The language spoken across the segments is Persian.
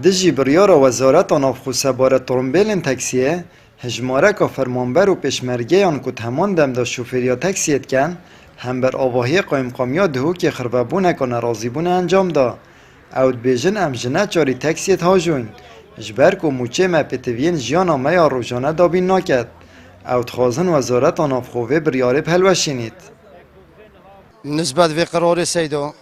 دجی بریار وزارت نافخو سبارت ترمبیلن تکسیه هجماره که فرمانبر و پشمرگه آن کت همان دم دا شوفریا تکسیت کن هم بر آواهی قایم قامیا دهو که خربابونه که نرازی بونه انجام دا اود بیجن ام جنه چاری تکسیت ها جوین جبر که موچه مپتوین جیانا میا روزانه دابین ناکد اود خوازن وزارت نافخوه بریاره پلوشینید نسبت به قرار سیدو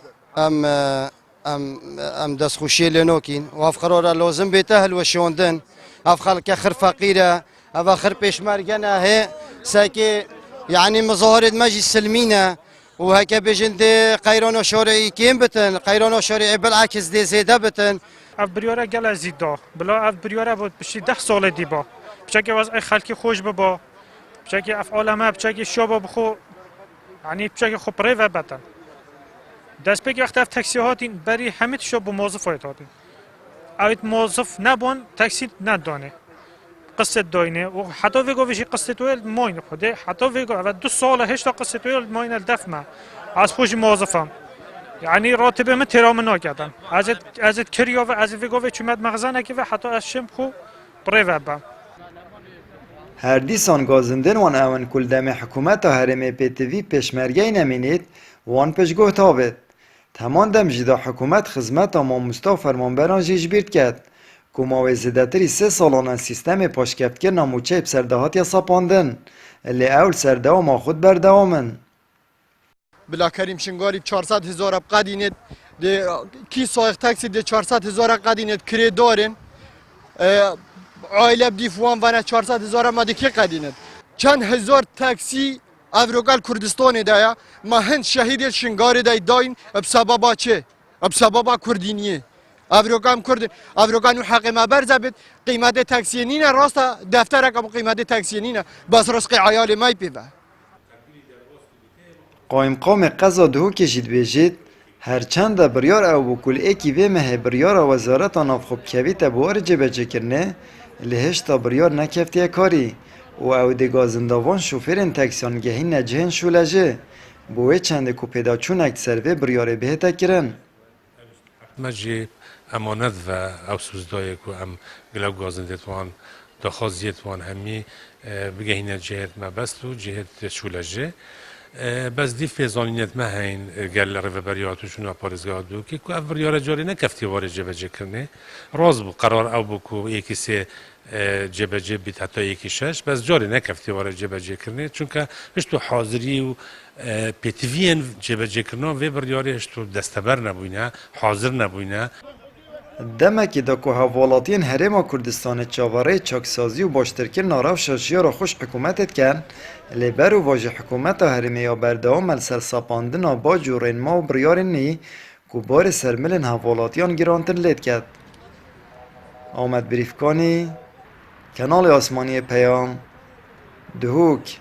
ام دست خوشی لنوکین و اف قرار لازم بیته هلوشوندن اف خلق خر فقیره اف خر پیشمرگنه هی ساکی يعني مظاهرة مجلس سلمينا وهكا بجند قيران شرعي كيم بتن قيران شرعي بالعكس دي زيدا بتن اف بریاره گل زیدا بلا اف بریاره بود بشی 10 سال دیبا بشکه وضع خلکی خوش ببا بشکه اف عالمه بشکه شابا بخو يعني بشکه خو پریو بتن دست بگی وقت اف تاکسی هاتین بری همه شاب موظف هاتین اوید موظف نبون تاکسی ندانه قصة داینه و حتی ویگو ویشی قصة تویل ماین خوده حتی ویگو و 2 سال هشتا قصة تویل ماین الدفمه از خوش موظفم يعني راتبه من ترام ناکردم از کریا و از ویگو ویچ اومد مغزنه که و حتی از شم خو پریو بم هر دیسان گازندن وان اون کل دم حکومت هرم پیتوی پشمرگه نمینید وان پشگوه تابد تمان دم جدا حکومت خدمت اما مستاف فرمانبران جیجبیرد کرد که موازدتری 3 سالانه سیستم پاشکفت که نموچه بسردهات یا سپاندن اللي اول سرده و ما خود بردوامن بلا کریم شنگاری 400,000 قدینت کی سایق تاکسی ده 400,000 قدینت کری دارن عائله بدیفوان و 400,000 ما دیگه قدینت چند هزار تاکسی افروگال کردستان دایا ما هند شهید شنگاری داین بسبب چه بسبب کردینیه افروگام کرد افروگان حق ما برزبت قیمت تاکسی نینا راست دفتر رقم قیمت تاکسی نینا بس رزق عیال مای پیبه قایم قام قضا دهو کشید بیجید هرچند بریار او بکل ایکی وی مه بریار وزارت نافخوب کویت بوار جبجه کرنه لهشتا بریار نکفتی کاری و او دیگا زندوان شوفرین تاکسیانگهی نجهن شولجه بوی چند کو پیدا چونک سروه بریار بهتا کرن مجی امانت و او سوزدای که ام گلو گازندت وان دخوازیت وان همی بگهینه جهت ما بست و جهت شولجه بس دی فیزانیت ما هین گل رهبریاتشون و پارزگاه دو که کو اوریار جاری نکفتی وارد جبهه کنه راز بو قرار او بو کو یکی سه جبهه بیت حتی یکی 6 بس جاری نکفتی وارد جبهه کنه چون که هشتو حاضری و پیتوین جبهه کنه و بریاری هشتو دستبر نبوینه حاضر نبوینه دمکی دا که حوالاتین هرم کردستان چاواره چاکسازی و باشترکن ناراو شاشیا را خوش حکومتت کن لیبر و واجه حکومت هرمه یا بردوام السر سپاندن با جورین ما و بریارن نی که بار سرملن حوالاتیان گرانتن لید کرد آمد بریفکانی کانال آسمانی پیام دهوک